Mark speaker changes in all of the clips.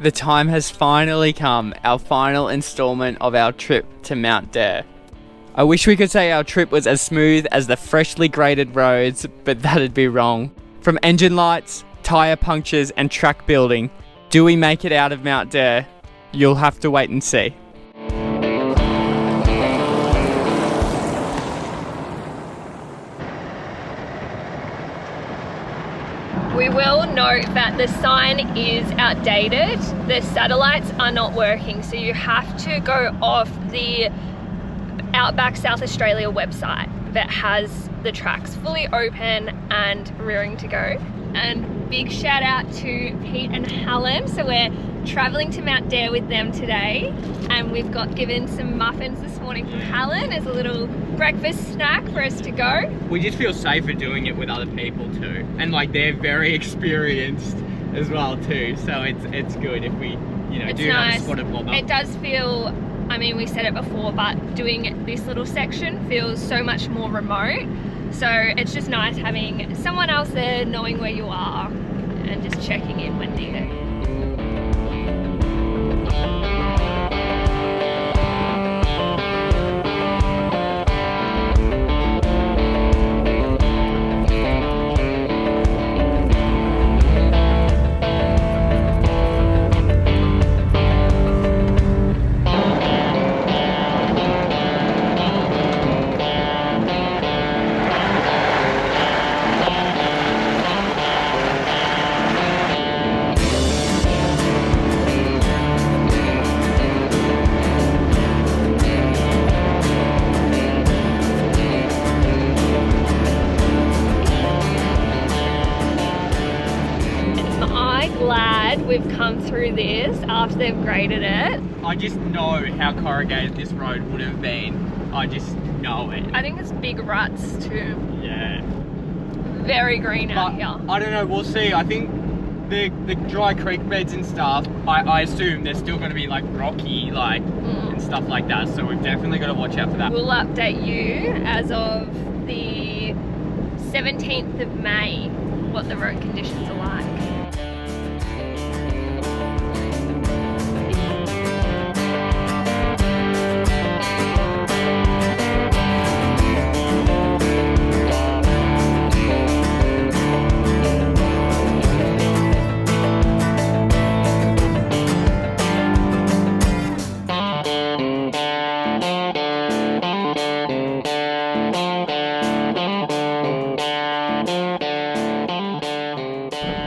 Speaker 1: The time has finally come, our final installment of our trip to Mount Dare. I wish we could say our trip was as smooth as the freshly graded roads, but that'd be wrong. From engine lights, tyre punctures and track building, do we make it out of Mount Dare? You'll have to wait and see.
Speaker 2: We will note that the sign is outdated. The satellites are not working, so you have to go off the Outback South Australia website that has the tracks fully open and rearing to go. And big shout out to Pete and Helen. So we're traveling to Mount Dare with them today, and we've got given some muffins this morning from Helen as a little breakfast snack for us to go.
Speaker 1: We just feel safer doing it with other people too, and like they're very experienced as well too, so it's good if we do have a spotted blobber.
Speaker 2: It does feel, I mean, we said it before, but doing this little section feels so much more remote, so it's just nice having someone else there knowing where you are and just checking in when needed. We've come through this after they've graded it.
Speaker 1: I just know how corrugated this road would have been. I just know it.
Speaker 2: I think it's big ruts too.
Speaker 1: Yeah.
Speaker 2: Very green out here.
Speaker 1: I don't know, we'll see. I think the dry creek beds and stuff, I assume they're still going to be like rocky and stuff like that, so we've definitely got to watch out for that.
Speaker 2: We'll update you as of the 17th of May what the road conditions are like.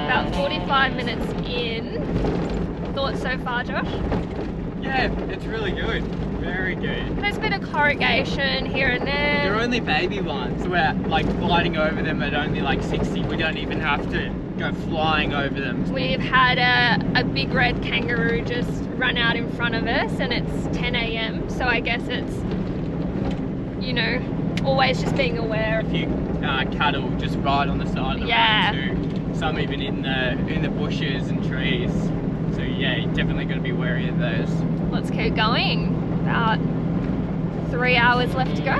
Speaker 2: About 45 minutes in. Thoughts so far, Josh?
Speaker 1: Yeah, it's really good. Very good.
Speaker 2: There's a bit of corrugation here and there.
Speaker 1: They're only baby ones. We're like gliding over them at only like 60. We don't even have to go flying over them.
Speaker 2: We've had a big red kangaroo just run out in front of us, and it's 10 AM, so I guess it's, always just being aware.
Speaker 1: A few cattle just right on the side of the road too. Some even in the bushes and trees. So yeah, you're definitely going to be wary of those.
Speaker 2: Let's keep going. About 3 hours left to go.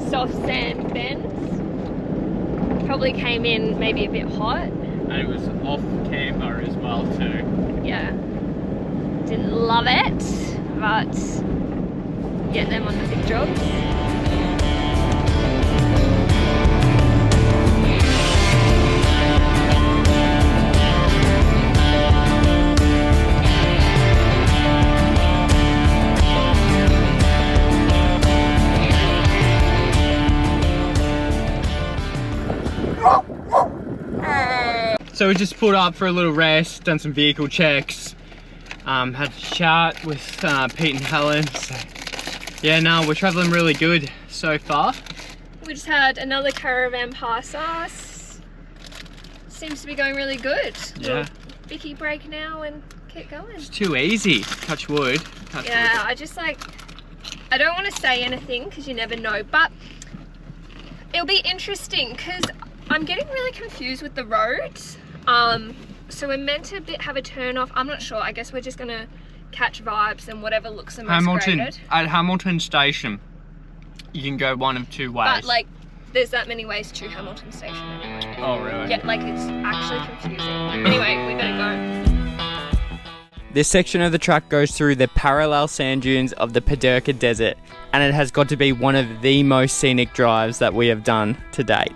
Speaker 2: Soft sand bends. Probably came in maybe a bit hot.
Speaker 1: And it was off camber as well too.
Speaker 2: Yeah. Didn't love it, but get them on the big jobs.
Speaker 1: So we just pulled up for a little rest, done some vehicle checks, had a chat with Pete and Helen. So yeah, no, we're traveling really good so far.
Speaker 2: We just had another caravan pass us. Seems to be going really good.
Speaker 1: Yeah.
Speaker 2: Bicky break now and keep going.
Speaker 1: It's too easy. Touch wood.
Speaker 2: Yeah, I just like I don't want to say anything because you never know, but it'll be interesting because I'm getting really confused with the roads. So we're meant to have a turn off. I'm not sure. I guess we're just gonna catch vibes and whatever looks the most graded.
Speaker 1: At Hamilton Station, you can go one of two ways.
Speaker 2: But like, there's that many ways to Hamilton Station anyway.
Speaker 1: Oh really?
Speaker 2: Yeah, like it's actually confusing. Anyway, we better go.
Speaker 1: This section of the track goes through the parallel sand dunes of the Paderca Desert, and it has got to be one of the most scenic drives that we have done to date.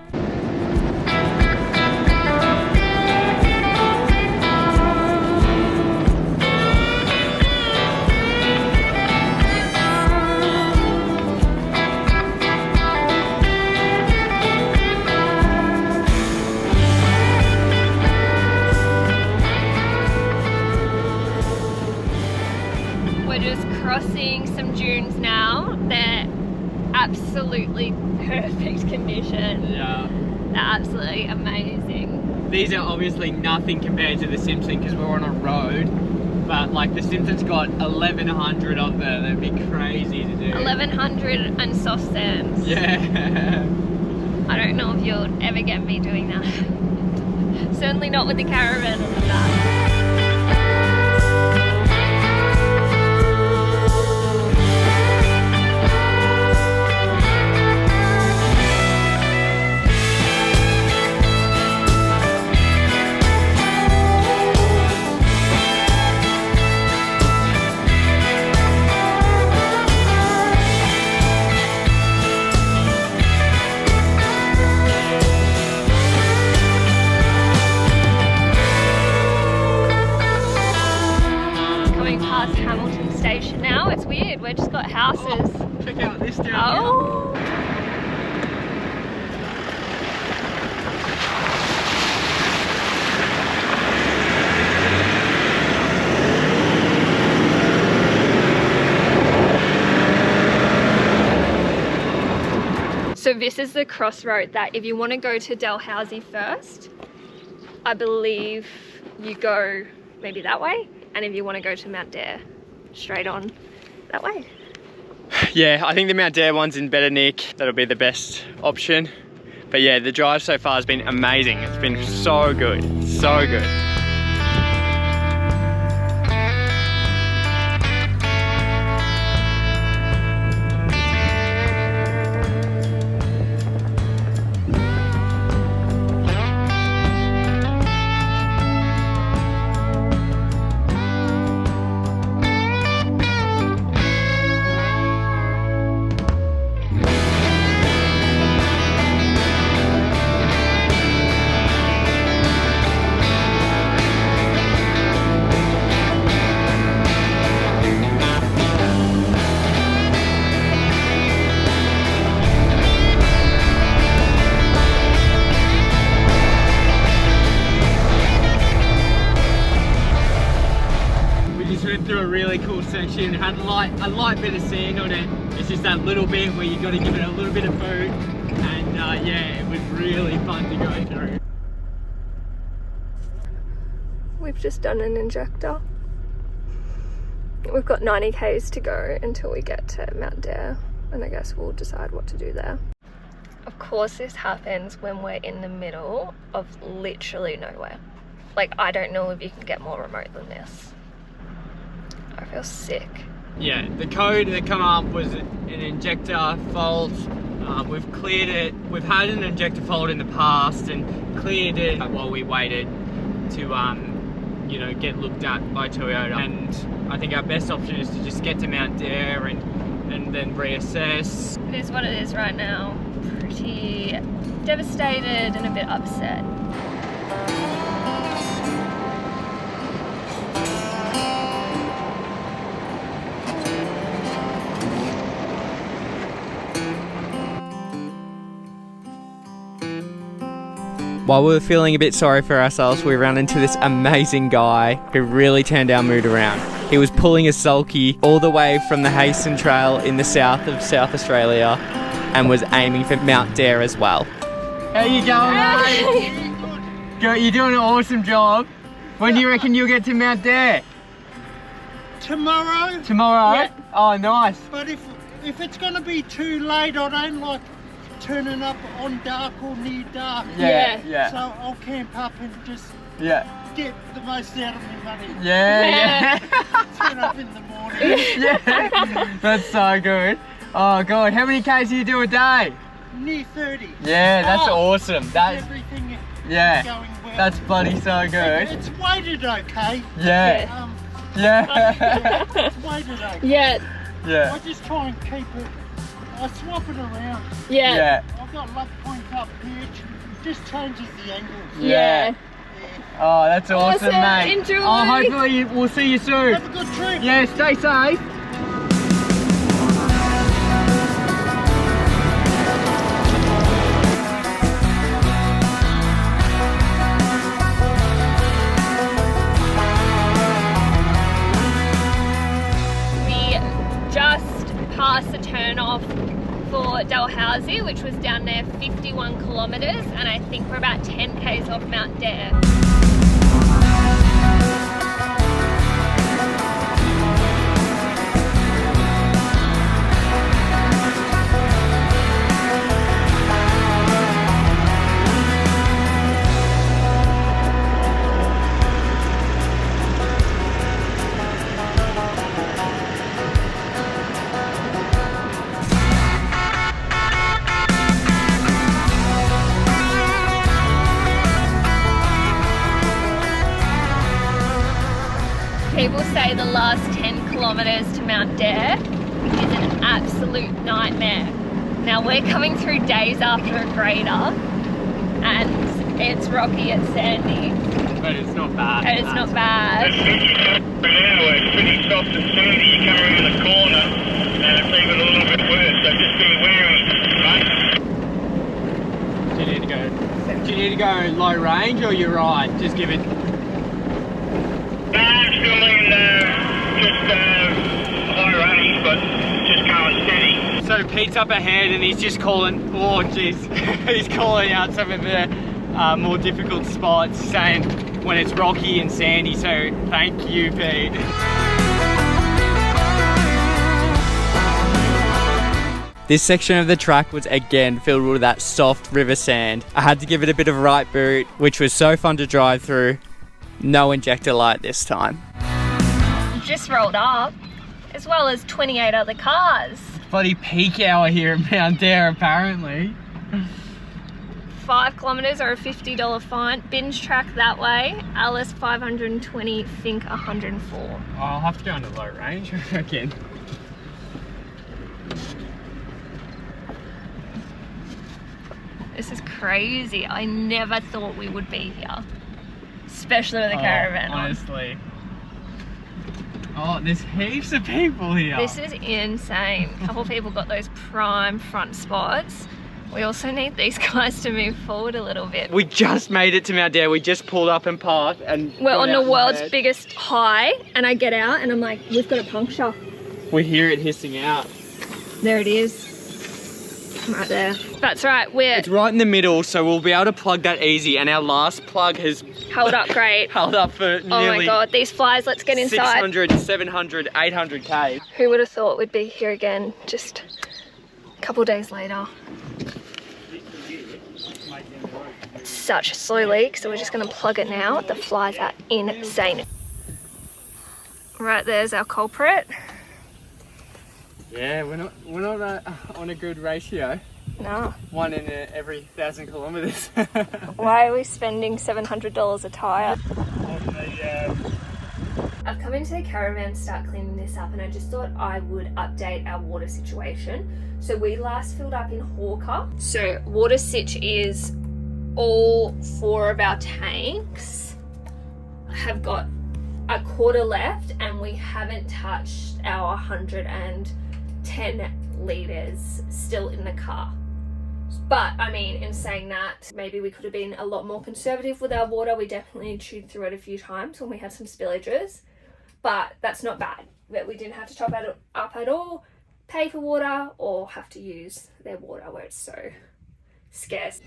Speaker 2: Crossing some dunes now. They're absolutely perfect condition.
Speaker 1: Yeah.
Speaker 2: They're absolutely amazing.
Speaker 1: These are obviously nothing compared to the Simpson because we're on a road, but like the Simpson's got 1100 of them. That'd be crazy to do. 1100
Speaker 2: and soft sands.
Speaker 1: Yeah.
Speaker 2: I don't know if you'll ever get me doing that. Certainly not with the Caravan on the back. Hamilton Station now. It's weird, we've just got houses.
Speaker 1: Oh, check out this down here.
Speaker 2: So this is the crossroad that if you want to go to Dalhousie first, I believe you go maybe that way, and if you want to go to Mount Dare, straight on that way.
Speaker 1: Yeah, I think the Mount Dare one's in better nick. That'll be the best option. But yeah, the drive so far has been amazing. It's been so good, so good. Through a really cool section, had a light bit of sand on it. It's just that little bit where you got to give it a little bit of boot, and yeah, it was really fun to go through.
Speaker 2: We've just done an injector. We've got 90 k's to go until we get to Mount Dare, and I guess we'll decide what to do there. Of course this happens when we're in the middle of literally nowhere. Like, I don't know if you can get more remote than this. I feel sick.
Speaker 1: Yeah, the code that come up was an injector fault. We've cleared it. We've had an injector fault in the past and cleared it while we waited to, you know, get looked at by Toyota. And I think our best option is to just get to Mount Dare and then reassess.
Speaker 2: It is what it is right now. Pretty devastated and a bit upset.
Speaker 1: While we were feeling a bit sorry for ourselves, we ran into this amazing guy who really turned our mood around. He was pulling a sulky all the way from the Hasten Trail in the south of South Australia and was aiming for Mount Dare as well. How you going, mate? You're doing an awesome job. When do you reckon you'll get to Mount Dare?
Speaker 3: Tomorrow.
Speaker 1: Tomorrow?
Speaker 3: Yeah.
Speaker 1: Oh, nice.
Speaker 3: But if it's going to be too late, I don't like turning up on dark or near dark.
Speaker 1: Yeah.
Speaker 3: So I'll camp up and just get the most out of my money.
Speaker 1: Yeah.
Speaker 3: Turn up in the morning.
Speaker 1: Yeah. That's so good. Oh God, how many Ks do you do a day?
Speaker 3: Near 30.
Speaker 1: Yeah, that's awesome.
Speaker 3: Everything going well.
Speaker 1: That's bloody so good.
Speaker 3: It's weighted okay.
Speaker 1: Yeah.
Speaker 3: It's weighted okay.
Speaker 2: Yeah.
Speaker 3: I just try and keep it. I swap it around.
Speaker 2: Yeah.
Speaker 3: I've got lock point up here. It just changes the angles.
Speaker 1: Yeah. Oh, that's awesome, mate.
Speaker 2: Enjoy.
Speaker 1: Oh, hopefully we'll see you soon.
Speaker 3: Have a good trip.
Speaker 1: Yeah, stay safe.
Speaker 2: Past the turn off for Dalhousie, which was down there 51 kilometers, and I think we're about 10 k's off Mount Dare. People say the last 10 kilometers to Mount Dare is an absolute nightmare. Now we're coming through days after a grader and it's rocky, it's sandy.
Speaker 1: But it's not bad.
Speaker 2: And it's not bad.
Speaker 4: Now it's pretty soft and sandy. You come around the corner and it's even a little bit worse, so just be wary, right?
Speaker 1: Do you need to go low range or you're right? Just give it.
Speaker 4: I'm still in just high range, but just going steady.
Speaker 1: So Pete's up ahead and he's just calling, oh jeez, he's calling out some of the more difficult spots, saying when it's rocky and sandy, so thank you, Pete. This section of the track was again filled with that soft river sand. I had to give it a bit of right boot, which was so fun to drive through. No injector light this time.
Speaker 2: Just rolled up, as well as 28 other cars.
Speaker 1: Bloody peak hour here at Mount Dare apparently.
Speaker 2: 5 kilometers or a $50 fine. Binge track that way. Alice 520, Fink 104.
Speaker 1: Oh, I'll have to go into low range, I reckon.
Speaker 2: This is crazy. I never thought we would be here. Especially with a caravan on.
Speaker 1: Honestly. Oh, there's heaps of people here.
Speaker 2: This is insane. A couple of people got those prime front spots. We also need these guys to move forward a little bit.
Speaker 1: We just made it to Mount Dare. We just pulled up and parked and
Speaker 2: we're on the world's biggest high, and I get out and I'm like, we've got a puncture.
Speaker 1: We hear it hissing out.
Speaker 2: There it is. Right there. That's right.
Speaker 1: It's right in the middle, so we'll be able to plug that easy, and our last plug has
Speaker 2: held up great.
Speaker 1: held up for nearly
Speaker 2: oh my god, these flies, let's get inside.
Speaker 1: 600, 700, 800 K.
Speaker 2: Who would have thought we'd be here again just a couple days later. It's such a slow leak, so we're just going to plug it now. The flies are insane. Right, there's our culprit.
Speaker 1: Yeah, we're not on a good ratio.
Speaker 2: No.
Speaker 1: 1 in every 1,000 kilometers.
Speaker 2: Why are we spending $700 a tyre? I've come into the caravan to start cleaning this up, and I just thought I would update our water situation. So we last filled up in Hawker. So water sitch is all 4 of our tanks have got a quarter left, and we haven't touched our 110 litres still in the car. But I mean, in saying that, maybe we could have been a lot more conservative with our water. We definitely chewed through it a few times when we had some spillages, but that's not bad. That we didn't have to top it up at all, pay for water, or have to use their water where it's so scarce.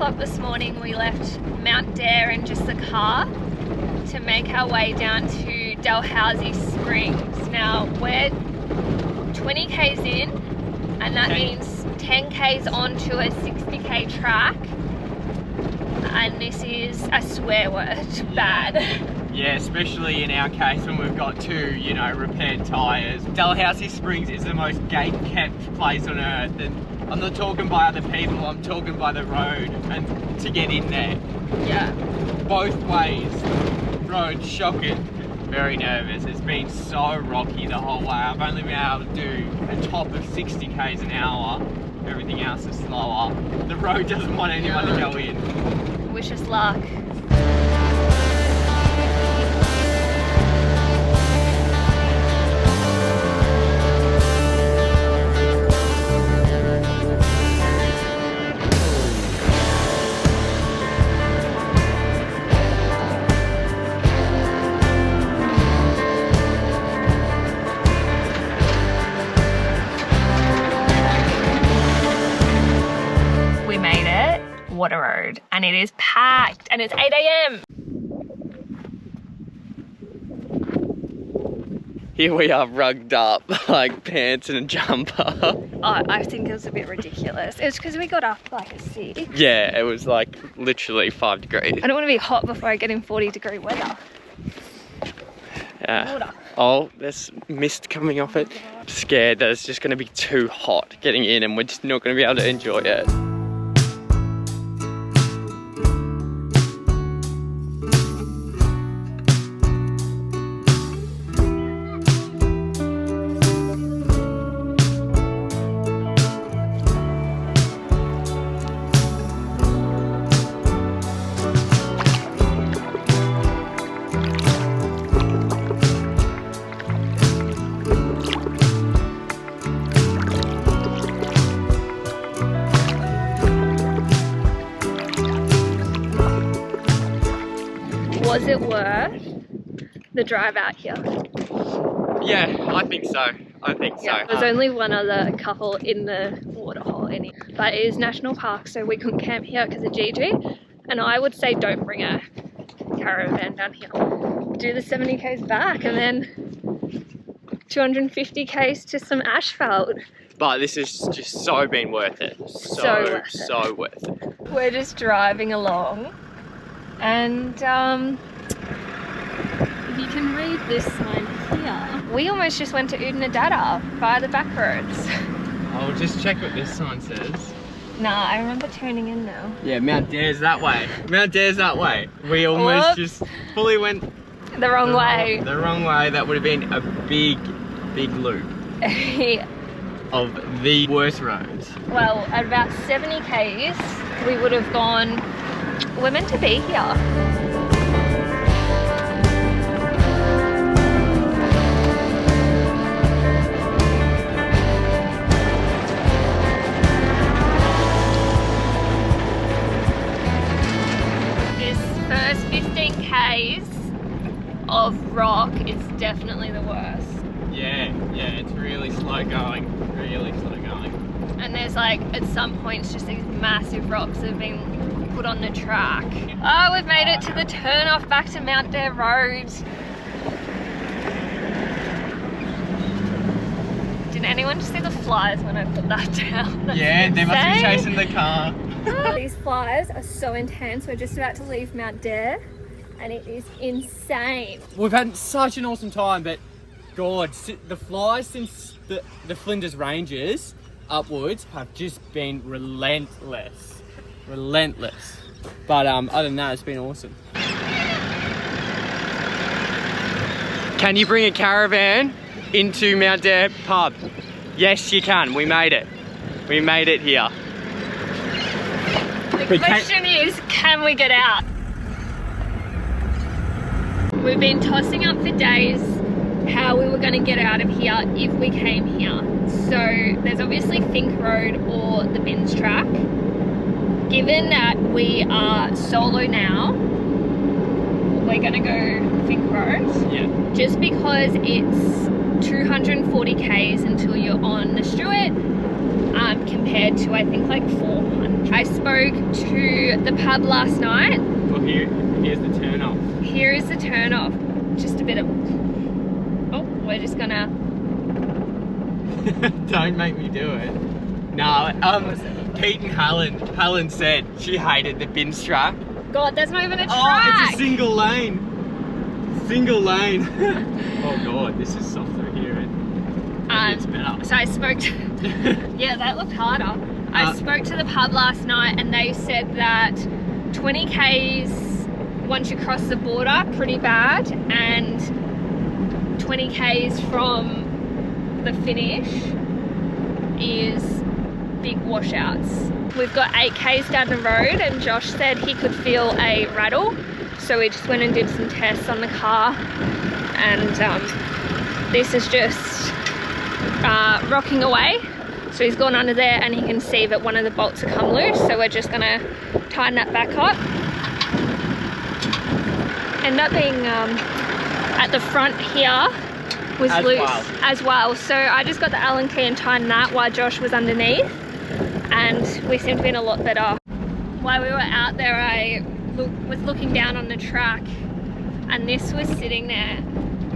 Speaker 2: o'clock this morning we left Mount Dare in just the car to make our way down to Dalhousie Springs. Now we're 20 k's in, and that means 10 k's onto a 60k track, and this is a swear word, bad.
Speaker 1: Yeah, especially in our case when we've got two, you know, repaired tyres. Dalhousie Springs is the most gate-kept place on earth, and I'm not talking by other people, I'm talking by the road and to get in there.
Speaker 2: Yeah.
Speaker 1: Both ways. Road, shocking. Very nervous. It's been so rocky the whole way. I've only been able to do a top of 60 k's an hour. Everything else is slower. The road doesn't want anyone to go in.
Speaker 2: Wish us luck. Water Road, and it is packed, and it's 8 AM.
Speaker 1: Here we are rugged up, like pants and a jumper.
Speaker 2: Oh, I think it was a bit ridiculous. It's because we got up like a 6.
Speaker 1: Yeah, it was like literally 5 degrees.
Speaker 2: I don't want to be hot before I get in 40-degree weather.
Speaker 1: Yeah.
Speaker 2: Water.
Speaker 1: Oh, there's mist coming off it. I'm scared that it's just going to be too hot getting in and we're just not going to be able to enjoy it.
Speaker 2: Was it worth the drive out here?
Speaker 1: Yeah, I think so. I think so.
Speaker 2: Yeah, there's only one other couple in the waterhole anyway. But it is national park, so we couldn't camp here because of GG. And I would say don't bring a caravan down here. Do the 70 k's back and then 250 k's to some asphalt.
Speaker 1: But this has just so been worth it. So worth it.
Speaker 2: We're just driving along, and if you can read this sign here, we almost just went to Oodnadatta via the back roads.
Speaker 1: I'll just check what this sign says.
Speaker 2: Nah, I remember turning in now.
Speaker 1: Yeah, Mount Dare's that way. Mount Dare's that way. We almost just fully went
Speaker 2: the wrong way.
Speaker 1: The wrong way. That would have been a big loop.
Speaker 2: Yeah.
Speaker 1: Of the worst roads.
Speaker 2: Well, at about 70 k's, we would have gone, we're meant to be here. This first 15 k's of rock is definitely the worst.
Speaker 1: Yeah, it's really slow going,
Speaker 2: And there's like, at some points, just these massive rocks that have been put on the track. Oh, we've made it to the turn off back to Mount Dare Road. Did anyone just see the flies when I put that down? That's
Speaker 1: yeah, they must be
Speaker 2: insane.
Speaker 1: chasing the car.
Speaker 2: These flies are so intense. We're just about to leave Mount Dare, and it is insane.
Speaker 1: We've had such an awesome time, but God, the flies since the Flinders Ranges upwards have just been relentless. But other than that, it's been awesome. Can you bring a caravan into Mount Dare pub? Yes, you can. We made it. We made it here.
Speaker 2: The question is, can we get out? We've been tossing up for days how we were going to get out of here if we came here. So there's obviously Fink Road or the Bins track. Given that we are solo now, we're going to go Fink Road.
Speaker 1: Yeah.
Speaker 2: Just because it's 240 k's until you're on the Stewart, compared to I think like 400. I spoke to the pub last night.
Speaker 1: Well, here's the turn off.
Speaker 2: Here is the turn off. Just a bit of, oh, we're just gonna.
Speaker 1: Don't make me do it. No, Pete and Helen said she hated the bin strap.
Speaker 2: God, there's not even a track.
Speaker 1: Oh, it's a single lane. Single lane. Oh God, this is softer here. It's better.
Speaker 2: So I spoke to, yeah, that looked harder. I spoke to the pub last night and they said that 20 Ks once you cross the border, pretty bad, and 20 Ks from the finish is big washouts. We've got 8 Ks down the road and Josh said he could feel a rattle. So we just went and did some tests on the car, and this is just rocking away. So he's gone under there and he can see that one of the bolts have come loose. So we're just gonna tighten that back up. And that being at the front here was
Speaker 1: as
Speaker 2: loose
Speaker 1: well.
Speaker 2: As well. So I just got the Allen key and tightened that while Josh was underneath, and we seem to be in a lot better. While we were out there, I was looking down on the track and this was sitting there,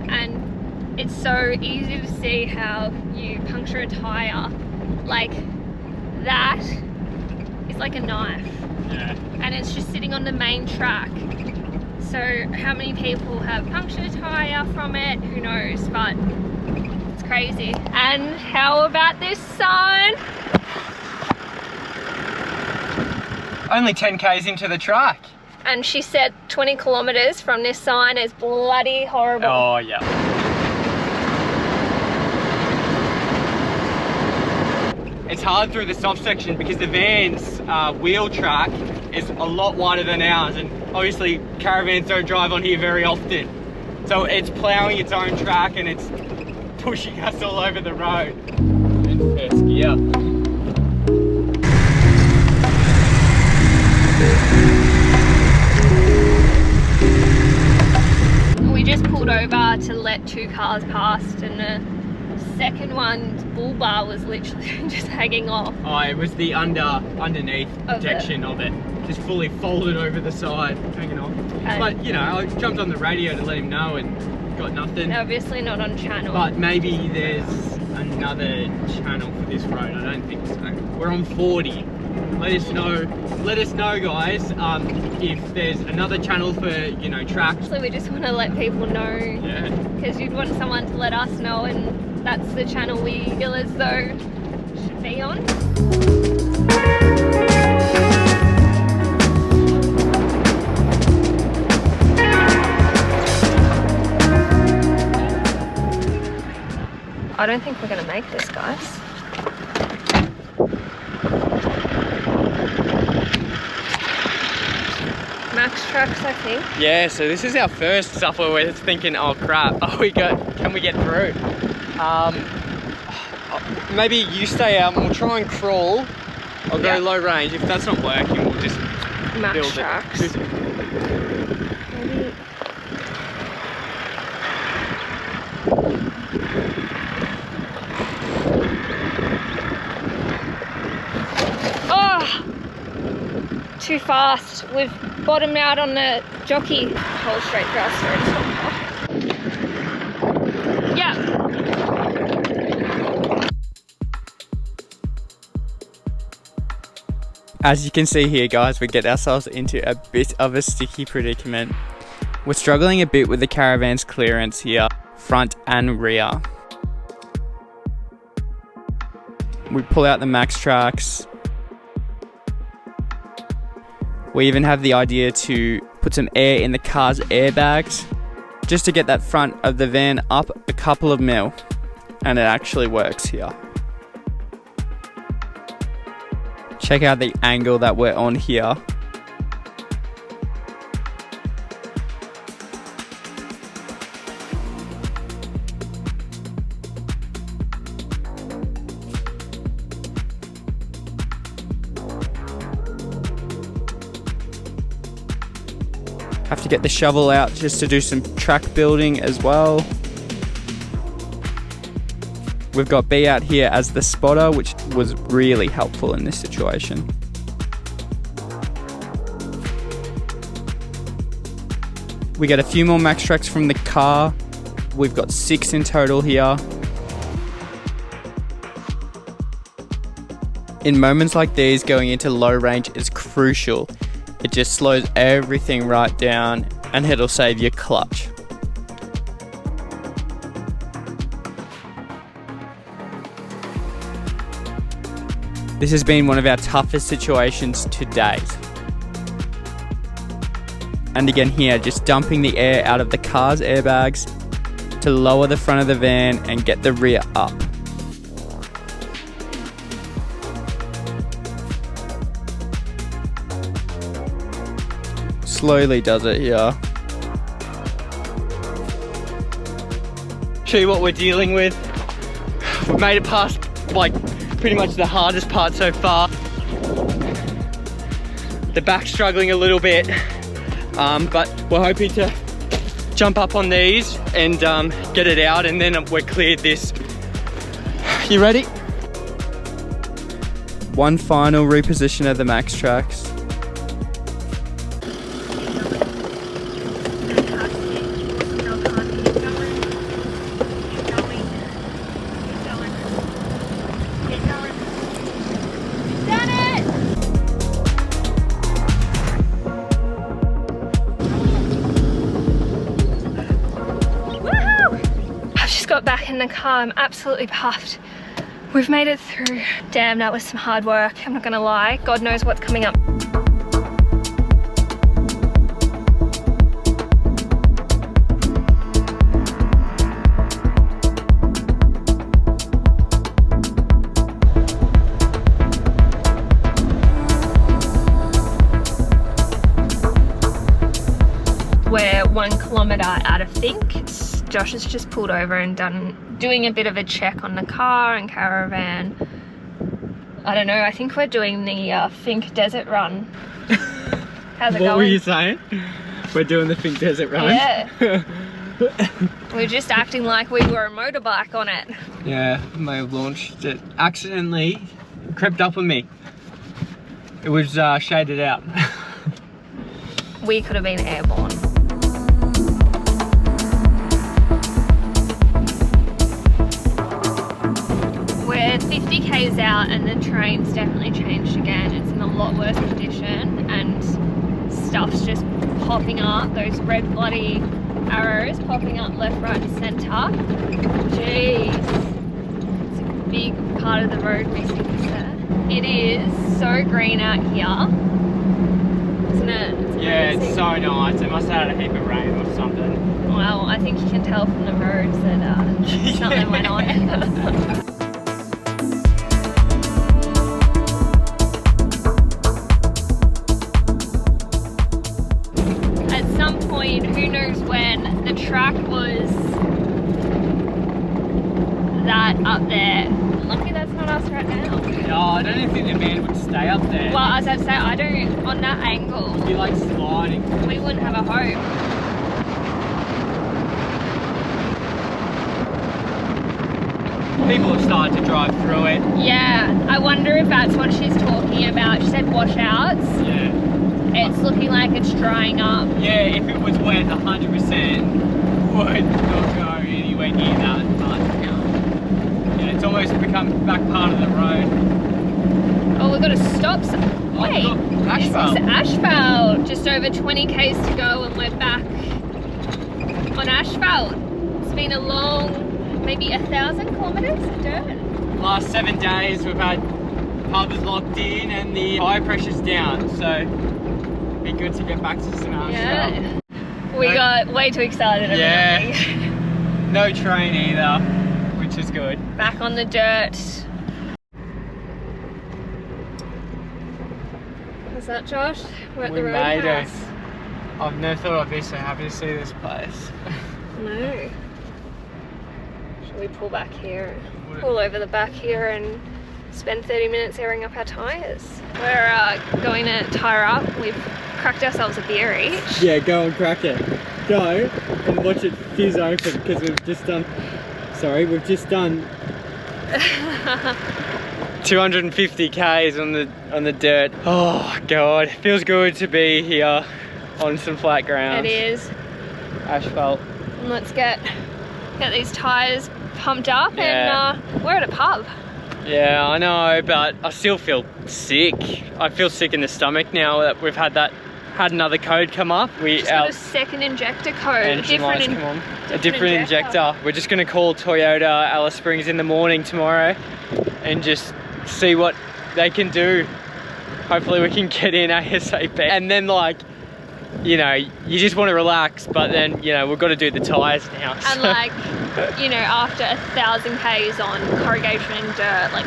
Speaker 2: and it's so easy to see how you puncture a tyre. Like, that is like a knife.
Speaker 1: Yeah.
Speaker 2: And it's just sitting on the main track. So how many people have punctured a tyre from it? Who knows, but it's crazy. And how about this sign?
Speaker 1: Only 10 Ks into the track.
Speaker 2: And she said 20 kilometres from this sign is bloody horrible.
Speaker 1: Oh yeah. It's hard through the soft section because the van's wheel track is a lot wider than ours, and obviously caravans don't drive on here very often. So it's ploughing its own track and it's pushing us all over the road. In first gear.
Speaker 2: We just pulled over to let 2 cars past, and the second one's bull bar was literally just hanging off.
Speaker 1: Oh, it was the underneath protection of it. Just fully folded over the side, hanging off.
Speaker 2: Okay.
Speaker 1: But, you know, I jumped on the radio to let him know and got nothing.
Speaker 2: Obviously not on channel.
Speaker 1: But maybe there's another channel for this road. I don't think so. We're on 40. Let us know, guys, if there's another channel for, you know, tracks.
Speaker 2: So we just want to let people know.
Speaker 1: Yeah.
Speaker 2: Because you'd want someone to let us know, and that's the channel we feel as though should be on. I don't think we're going to make this, guys. Max trucks, I think.
Speaker 1: Yeah, so this is our first stuff where we're thinking, oh crap, can we get through? Maybe you stay out and we'll try and crawl. I'll go low range. If that's not working, we'll just
Speaker 2: Max
Speaker 1: build
Speaker 2: trucks.
Speaker 1: it.
Speaker 2: Maybe. Oh! Too fast. We've bottomed out on the jockey. Hold straight through our throat. Yeah.
Speaker 1: As you can see here, guys, we get ourselves into a bit of a sticky predicament. We're struggling a bit with the caravan's clearance here, front and rear. We pull out the max tracks. We even have the idea to put some air in the car's airbags just to get that front of the van up a couple of mil, and it actually works here. Check out the angle that we're on here. Have to get the shovel out just to do some track building as well. We've got B out here as the spotter, which was really helpful in this situation. We get a few more max tracks from the car. We've got 6 in total here. In moments like these, going into low range is crucial. It just slows everything right down and it'll save your clutch. This has been one of our toughest situations to date. And again here, just dumping the air out of the car's airbags to lower the front of the van and get the rear up. Slowly does it here. Show you what we're dealing with. We've made it past like pretty much the hardest part so far. The back's struggling a little bit, but we're hoping to jump up on these and get it out, and then we're cleared this. You ready? One final reposition of the max tracks.
Speaker 2: Got back in the car. I'm absolutely puffed. We've made it through. Damn, that was some hard work. I'm not gonna lie. God knows what's coming up. We're 1 kilometre out of Think. Josh has just pulled over and doing a bit of a check on the car and caravan. I don't know, I think we're doing the Think Desert Run. How's it going?
Speaker 1: What were you saying? We're doing the Think Desert Run?
Speaker 2: Yeah. We're just acting like we were a motorbike on it.
Speaker 1: Yeah, may have launched it. Accidentally crept up on me. It was shaded out.
Speaker 2: We could have been airborne. We're 50 k's out and the terrain's definitely changed again. It's in a lot worse condition and stuff's just popping up. Those red bloody arrows popping up left, right and centre. Jeez. It's a big part of the road missing, is there? It is so green out here. Isn't it?
Speaker 1: Yeah, it's so nice. It must have had a heap of rain or something.
Speaker 2: Well, I think you can tell from the roads that something went on. Who knows when, the track was that up there. Lucky that's not us right now.
Speaker 1: No, I don't even think the van would stay up there.
Speaker 2: Well, as I say, I don't, on that angle.
Speaker 1: It'd be like sliding.
Speaker 2: We wouldn't have a hope.
Speaker 1: People have started to drive through it.
Speaker 2: Yeah, I wonder if that's what she's talking about. She said washouts.
Speaker 1: Yeah.
Speaker 2: It's looking like it's drying up.
Speaker 1: Yeah, if it was wet, 100% would not go anywhere near that. But yeah, it's almost become back part of the road.
Speaker 2: Oh, we've got to stop. Wait,
Speaker 1: asphalt.
Speaker 2: It's asphalt. Just over 20 k's to go and we're back on asphalt. It's been a long, maybe 1,000 kilometres of dirt.
Speaker 1: Last 7 days we've had pubs locked in and the tire pressure's down, so be good to get back to some asphalt.
Speaker 2: Yeah. We got way too excited over nothing.
Speaker 1: No train either, which is good.
Speaker 2: Back on the dirt. What's that, Josh? We're at the roadhouse.
Speaker 1: I've never thought I'd be so happy to see this place.
Speaker 2: No. Should we pull back here? Pull over the back here and spend 30 minutes airing up our tyres. We're going to tyre up. We've cracked ourselves a beer each.
Speaker 1: Yeah, go and crack it. Go and watch it fizz open because we've just done 250 k's on the dirt. Oh god, feels good to be here on some flat ground.
Speaker 2: It is.
Speaker 1: Asphalt.
Speaker 2: And let's get these tyres pumped up, and we're at a pub.
Speaker 1: Yeah, I know, but I still feel sick. I feel sick in the stomach now that we've had another code come up. We
Speaker 2: just got a second injector code.
Speaker 1: A different injector. We're just gonna call Toyota Alice Springs in the morning tomorrow and just see what they can do. Hopefully we can get in ASAP. And then, like, you know, you just want to relax, but then, you know, we've got to do the tyres now.
Speaker 2: And like, you know, after 1,000 k's on corrugation and dirt, like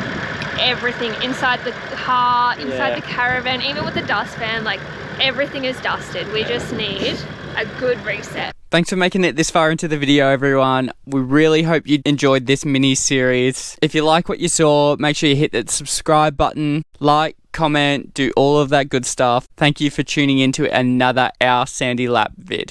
Speaker 2: everything inside the car, inside the caravan, even with the dust fan, like everything is dusted. We just need a good reset.
Speaker 1: Thanks for making it this far into the video, everyone. We really hope you enjoyed this mini series. If you like what you saw, make sure you hit that subscribe button, like, comment, do all of that good stuff. Thank you for tuning into another Our Sandy Lap vid.